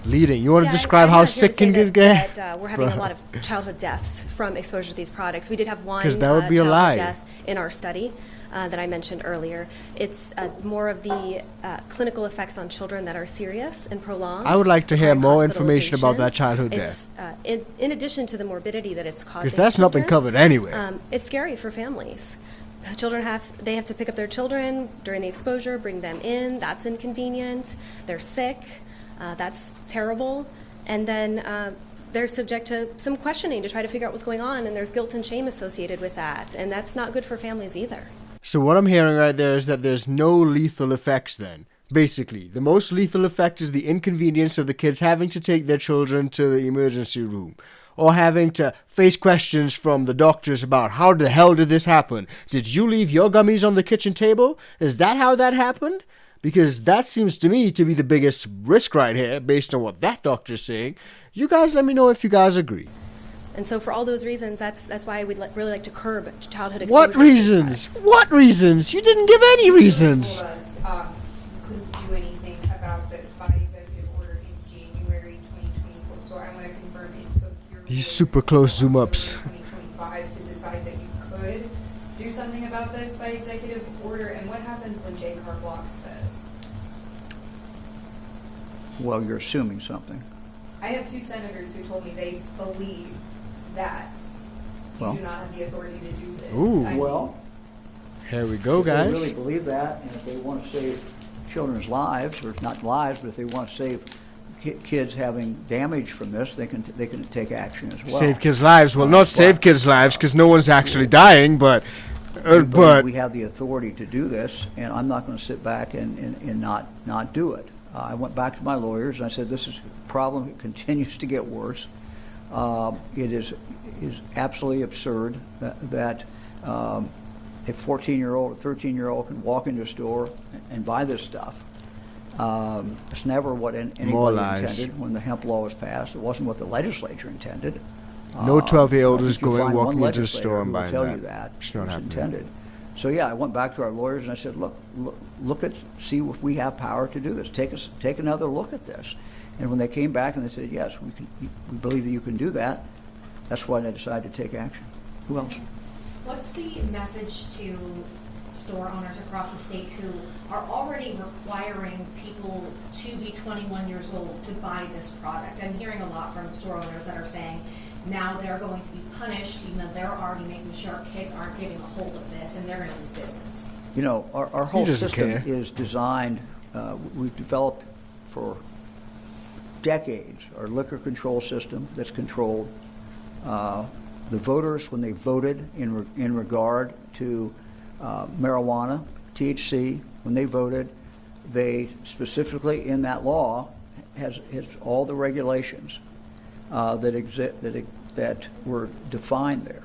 Leading. You want to Yeah, describe I how wanted to sick say can get? that we're having a lot of childhood deaths from exposure to these products. We did have one 'Cause that would be a childhood lie. death in our study that I mentioned earlier. It's more of the clinical effects on children that are serious and prolonged. I would like to hear requiring more information about that hospitalization. childhood It's, in addition to the morbidity that it's causing Because that's not been children, covered anywhere. it's scary for families. Children they have to pick up their children during the exposure, bring them in. That's inconvenient. They're sick. That's terrible. And then they're subject to some questioning to try to figure out what's going on, and there's guilt and shame associated with that, and that's not good for families either. So what I'm hearing right there is that there's no lethal effects then. Basically, the most lethal effect is the inconvenience of the kids having to take their children to the emergency room, or having to face questions from the doctors about how the hell did this happen? Did you leave your gummies on the kitchen table? Is that how that happened? Because that seems to me to be the biggest risk right here, based on what that doctor's saying. You guys let me know if you guys agree. And so for all those reasons, that's why we'd really like to curb childhood exposure. What reasons? What reasons? You didn't give any reasons. Told us, you couldn't do anything about this by executive order in January 2024. So I want to confirm it took your These super close zoom ups. 2025 to decide that you could do something about this by executive order. And what happens when JCAR blocks this? Well, you're assuming something. I have 2 senators who told me they believe that you Well. do not have the authority to do this. Ooh. I mean, Well, Here we go, if they guys. really believe that, and if they want to save children's lives, or not lives, but if they want to save kids having damage from this, they can take action as well. Save kids' lives. Well, not save kids' lives, because no one's actually dying, but We have the authority to do this, and I'm not going to sit back and not do it. I went back to my lawyers and I said, this is a problem. It continues to get worse. It is absolutely absurd that a 14-year-old or 13-year-old can walk into a store and buy this stuff. It's never what More anybody lies. intended when the hemp law was passed. It wasn't what the legislature intended. No 12-year-old I is think you'll going find one walking into the legislator store and who will buying tell that. you that. It's not was happening. intended. So yeah, I went back to our lawyers and I said, look at, see if we have power to do this. Take another look at this. And when they came back and they said, yes, we believe that you can do that, that's why they decided to take action. Who else? What's the message to store owners across the state who are already requiring people to be 21 years old to buy this product? I'm hearing a lot from store owners that are saying now they're going to be punished, even though they're already making sure our kids aren't getting a hold of this and they're going to lose business. You know, our whole doesn't system care. is designed, we've developed for decades, our liquor control system that's controlled the voters when they voted in regard to marijuana, THC, when they voted, they specifically in that law has all the regulations that were defined there.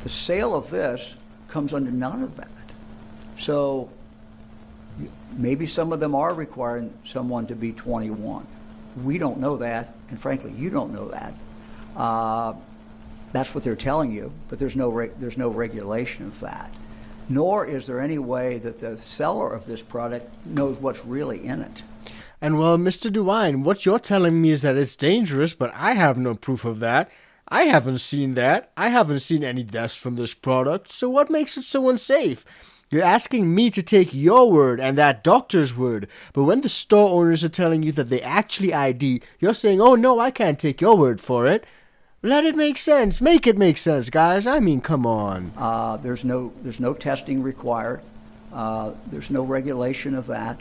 The sale of this comes under none of that. So maybe some of them are requiring someone to be 21. We don't know that, and frankly, you don't know that. That's what they're telling you, but there's no regulation of that. Nor is there any way that the seller of this product knows what's really in it. And well, Mr. DeWine, what you're telling me is that it's dangerous, but I have no proof of that. I haven't seen that. I haven't seen any deaths from this product. So what makes it so unsafe? You're asking me to take your word and that doctor's word, but when the store owners are telling you that they actually ID, you're saying, oh no, I can't take your word for it. Let it make sense. Make it make sense, guys. I mean, come on. There's no testing required. There's no regulation of that.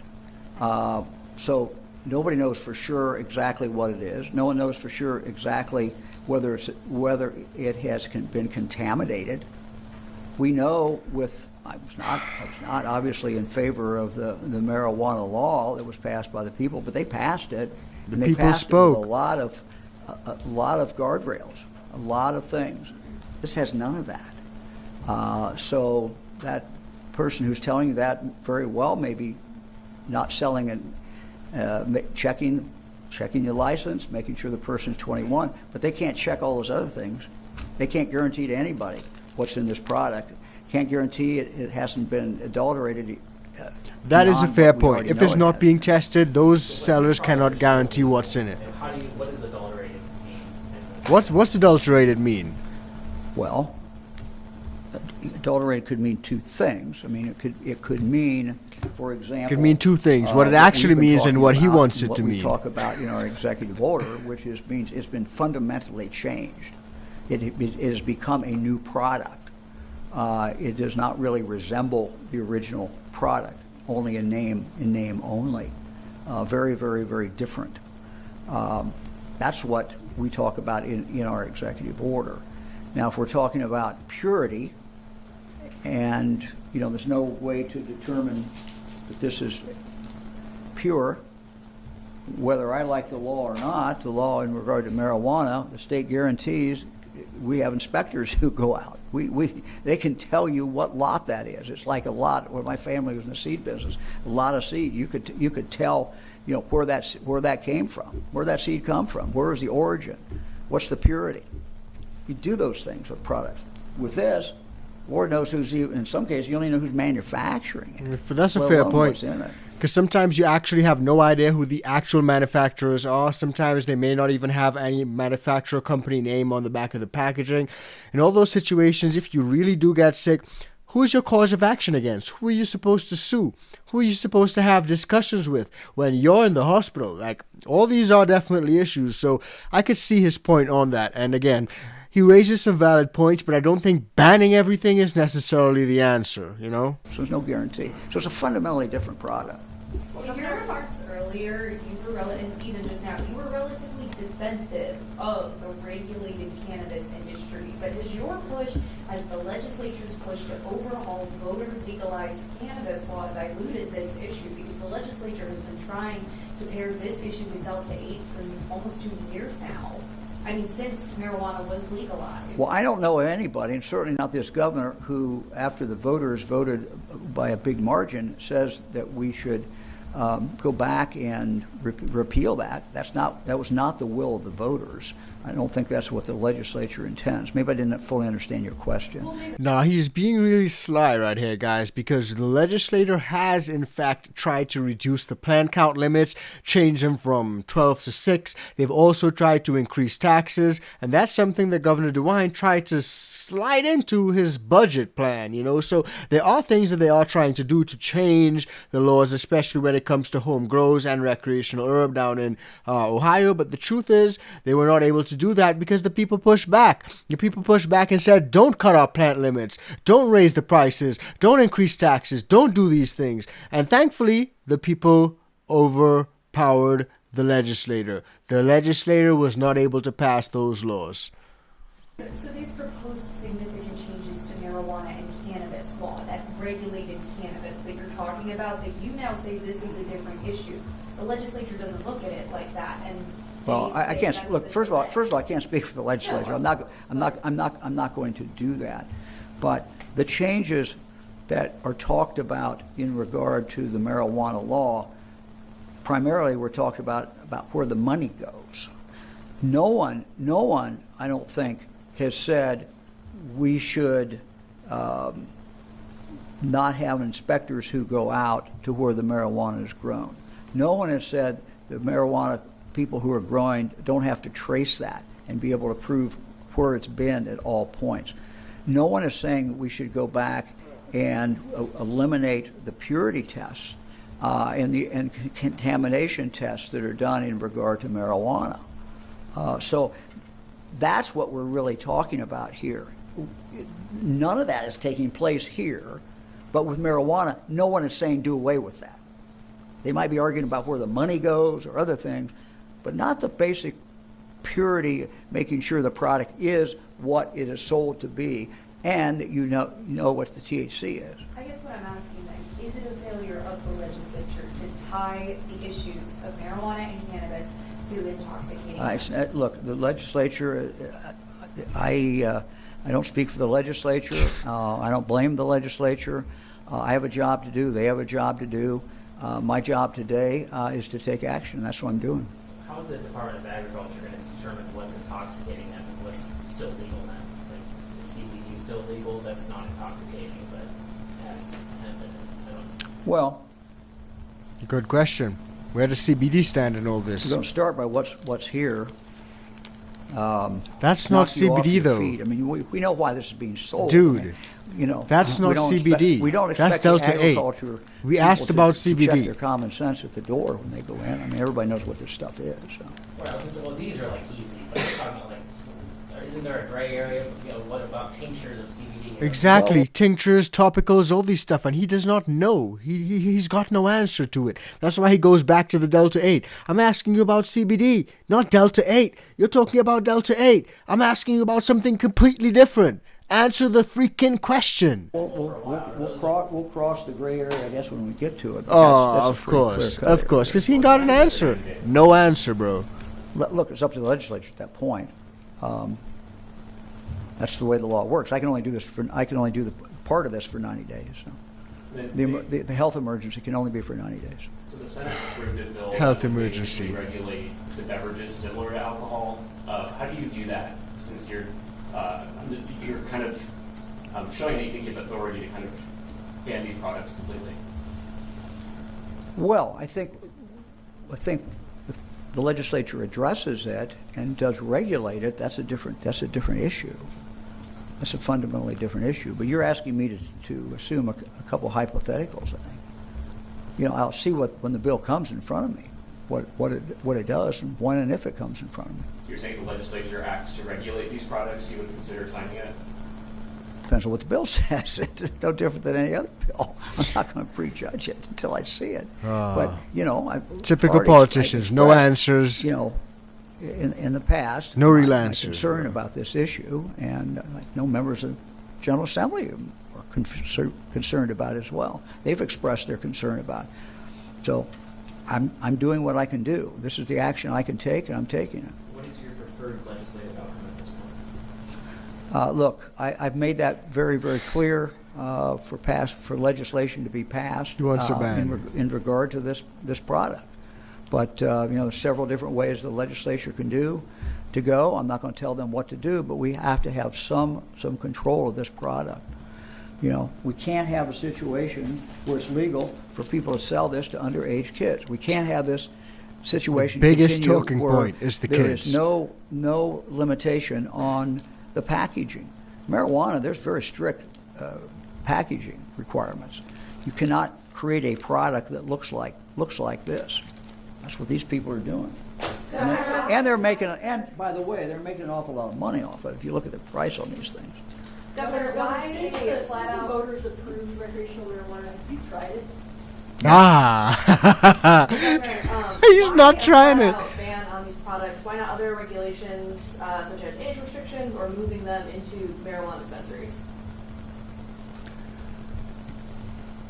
So nobody knows for sure exactly what it is. No one knows for sure exactly whether it has been contaminated. We know I was not obviously in favor of the marijuana law that was passed by the people, but they passed it. The and they people passed spoke. It with a lot of guardrails, a lot of things. This has none of that. So that person who's telling you that very well may be not selling and checking your license, making sure the person's 21, but they can't check all those other things. They can't guarantee to anybody what's in this product. Can't guarantee it hasn't been adulterated. That is a beyond fair what we point. already If know it's it not has. being tested, those sellers cannot guarantee what's in it. And what does adulterated mean? What's adulterated mean? Well, adulterated could mean two things. I mean, it could mean, for example, It could mean two things. What it we've actually been means and talking what he about wants and it what to we mean. talk about in our executive order, which means it's been fundamentally changed. It has become a new product. It does not really resemble the original product, only in name only. Very, very, very different. That's what we talk about in our executive order. Now, if we're talking about purity, and there's no way to determine that this is pure, whether I like the law or not, the law in regard to marijuana, the state guarantees we have inspectors who go out. They can tell you what lot that is. It's like a lot. Where my family was in the seed business, a lot of seed. You could tell, where that came from, where that seed come from, where is the origin, what's the purity. You do those things with products. With this, Lord knows who's, in some cases, you don't even know who's manufacturing it. That's a let fair alone point. what's in it. Because sometimes you actually have no idea who the actual manufacturers are. Sometimes they may not even have any manufacturer company name on the back of the packaging. In all those situations, if you really do get sick, who is your cause of action against? Who are you supposed to sue? Who are you supposed to have discussions with when you're in the hospital? Like, all these are definitely issues. So I could see his point on that. And again, he raises some valid points, but I don't think banning everything is necessarily the answer, So there's no guarantee. So it's a fundamentally different product. In your remarks earlier, and even just now, you were relatively defensive of the regulated cannabis industry. But has your push, as the legislature's push to overhaul voter legalized cannabis law, diluted this issue? Because the legislature has been trying to pair this issue with Delta 8 for almost 2 years now. I mean, since marijuana was legalized. Well, I don't know of anybody, and certainly not this governor, who, after the voters voted by a big margin, says that we should go back and repeal that. That was not the will of the voters. I don't think that's what the legislature intends. Maybe I didn't fully understand your question. No, he's being really sly right here, guys, because the legislator has, in fact, tried to reduce the plant count limits, change them from 12 to 6. They've also tried to increase taxes, and that's something that Governor DeWine tried to slide into his budget plan, So there are things that they are trying to do to change the laws, especially when it comes to home grows and recreational herb down in Ohio. But the truth is, they were not able to do that because the people pushed back. The people pushed back and said, don't cut our plant limits, don't raise the prices, don't increase taxes, don't do these things. And thankfully, the people overpowered the legislator. The legislator was not able to pass those laws. So they've proposed significant changes to marijuana and cannabis law, that regulated cannabis that you're talking about, that you now say this is a different issue. The legislature doesn't look at it like that, and well, I can't look. First of all, I can't speak for the legislature. I'm not going to do that. But the changes that are talked about in regard to the marijuana law, primarily we're talking about where the money goes. No one, I don't think, has said we should not have inspectors who go out to where the marijuana is grown. No one has said the marijuana people who are growing don't have to trace that and be able to prove where it's been at all points. No one is saying that we should go back and eliminate the purity tests and contamination tests that are done in regard to marijuana. So that's what we're really talking about here. None of that is taking place here, but with marijuana, no one is saying do away with that. They might be arguing about where the money goes or other things, but not the basic purity, making sure the product is what it is sold to be, and that you know what the THC is. I guess what I'm asking then, is it a failure of the legislature to tie the issues of marijuana and cannabis to intoxicating? Look, the legislature, I don't speak for the legislature. I don't blame the legislature. I have a job to do. They have a job to do. My job today is to take action. That's what I'm doing. How is the Department of Agriculture going to determine what's intoxicating them and what's still legal then? Like, is CBD still legal? That's not intoxicating, but has hemp in it. I don't. Well, good question. Where does CBD stand in all this? We're going to start by what's here. That's not CBD, though. Feet. I mean, we know why this is being sold. Dude, I mean, that's not CBD. We don't expect that's Delta 8. agriculture. We asked about to CBD. check their common sense at the door when they go in. I mean, everybody knows what this stuff is. So. Well, these are like easy, but I'm talking about like, isn't there a gray area? You know, what about tinctures of CBD? Exactly. Well- Tinctures, topicals, all these stuff, and he does not know. He's got no answer to it. That's why he goes back to the Delta 8. I'm asking you about CBD, not Delta 8. You're talking about Delta 8. I'm asking you about something completely different. Answer the freaking question. We'll cross the gray area, I guess, when we get to it. but Oh, that's a of pretty course. clear-cut Of course. Because he ain't got an answer. No answer, bro. Look, it's up to the legislature at that point. That's the way the law works. I can only do the part of this for 90 days. So. The health emergency can only be for 90 days. So the Senate approved a bill Health that would emergency. basically regulate the beverages similar to alcohol. How do you view that, since you're kind of showing that you think you have authority to kind of ban these products completely? Well, I think if the legislature addresses it and does regulate it, that's a different issue. That's a fundamentally different issue. But you're asking me to assume a couple hypotheticals, I think. You know, I'll see when the bill comes in front of me, what it does and when and if it comes in front of me. You're saying if the legislature acts to regulate these products, you would consider signing it? Depends on what the bill says. It's no different than any other bill. I'm not going to prejudge it until I see it. But, you know, Typical parties, politicians. No expressed, answers. You know, in the past, No real my answers, concern bro. about this issue, and I know members of the General Assembly are concerned about it as well. They've expressed their concern about it. So I'm doing what I can do. This is the action I can take, and I'm taking it. What is your preferred legislative outcome at this point? Look, I've made that very, very clear for legislation to be passed. He wants a ban. In regard to this product. But you know, there's several different ways the legislature can go. I'm not going to tell them what to do, but we have to have some control of this product. You know, we can't have a situation where it's legal for people to sell this to underage kids. We can't have this situation. The biggest continue talking where point is the there kids. is no limitation on the packaging. Marijuana, there's very strict packaging requirements. You cannot create a product that looks like this. That's what these people are doing. And they're making, and by the way, they're making an awful lot of money off it if you look at the price on these things. Governor, Why since is the flat out- voters approved recreational marijuana, have you tried it? Ah. He's Why not a trying it. flat-out ban on these products? Why not other regulations such as age restrictions or moving them into marijuana dispensaries?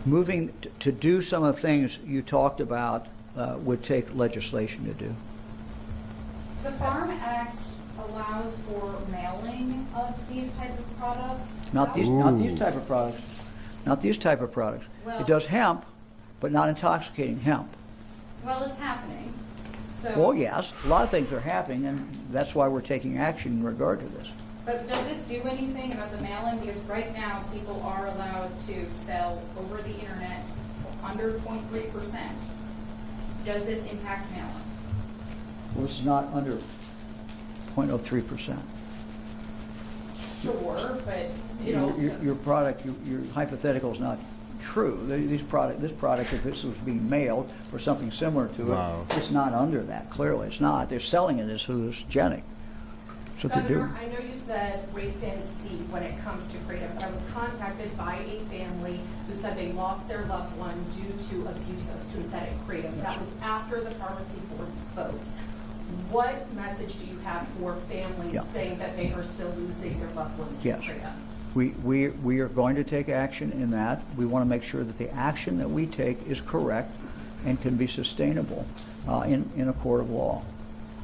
Moving to do some of the things you talked about would take legislation to do. The Farm Act allows for mailing of these type of products. Not these type of products. Not these type of products. Well- It does hemp, but not intoxicating hemp. Well, it's happening, so. Well, yes, a lot of things are happening, and that's why we're taking action in regard to this. But does this do anything about the mailing? Because right now, people are allowed to sell over the internet under 0.3%. Does this impact mailing? Well, it's not under 0.03%. Sure, but it Your- also. Your product, your hypothetical is not true. This product, if this was being mailed or something similar to Wow. it, it's not under that. Clearly, it's not. They're selling it as hallucinogenic. That's what they're doing. Governor, I know you said rape and seed when it comes to kratom, but I was contacted by a family who said they lost their loved one due to abuse of synthetic kratom. That was after the pharmacy board's vote. What message do you have for families Yeah. saying that they are still losing their loved ones to Yes. kratom? We are going to take action in that. We want to make sure that the action that we take is correct and can be sustainable in a court of law.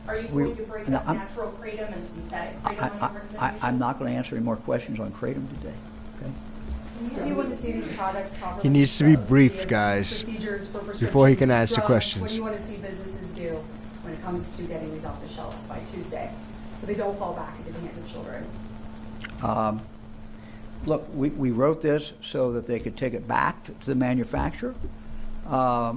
Are you We- going to break no, up I'm- natural kratom and synthetic kratom on your recommendation? I'm not going to answer any more questions on kratom today. Okay? You want to see these products properly. He needs to be disclosed. brief, We have guys, procedures for before he can prescriptions, answer drugs, questions. What do you want to see businesses do when it comes to getting these off the shelves by Tuesday, so they don't fall back into the hands of children? Look, we wrote this so that they could take it back to the manufacturer.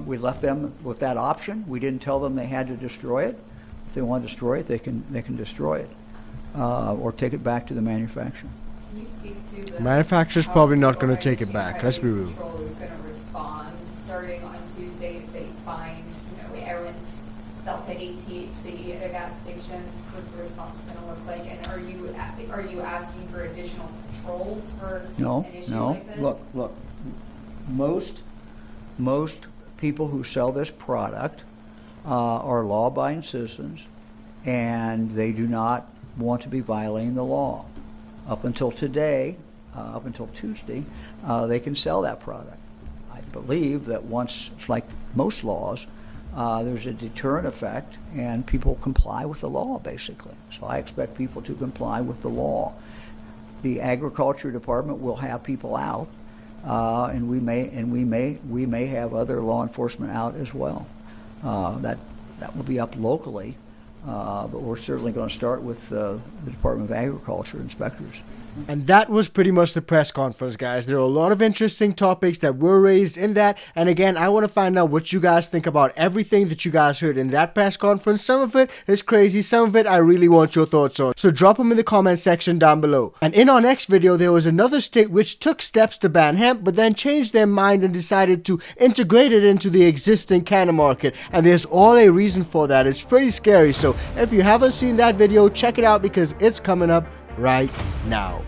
We left them with that option. We didn't tell them they had to destroy it. If they want to destroy it, they can destroy it, or take it back to the manufacturer. Can you speak to the? Manufacturer's how probably not gonna Oregon take it State back. Highway Let's be real. Patrol is going to respond starting on Tuesday if they find, errant Delta 8 THC at a gas station? What's the response going to look like? And are you asking for additional controls for No, an issue no. like this? Look. Most people who sell this product are law-abiding citizens, and they do not want to be violating the law. Up until today, up until Tuesday, they can sell that product. I believe that once, it's like most laws, there's a deterrent effect, and people comply with the law, basically. So I expect people to comply with the law. The Agriculture Department will have people out, and we may have other law enforcement out as well. That will be up locally, but we're certainly going to start with the Department of Agriculture inspectors. And that was pretty much the press conference, guys. There are a lot of interesting topics that were raised in that. And again, I want to find out what you guys think about everything that you guys heard in that press conference. Some of it is crazy. Some of it I really want your thoughts on. So drop them in the comment section down below. And in our next video, there was another state which took steps to ban hemp, but then changed their mind and decided to integrate it into the existing cannabis market. And there's all a reason for that. It's pretty scary. So if you haven't seen that video, check it out because it's coming up right now.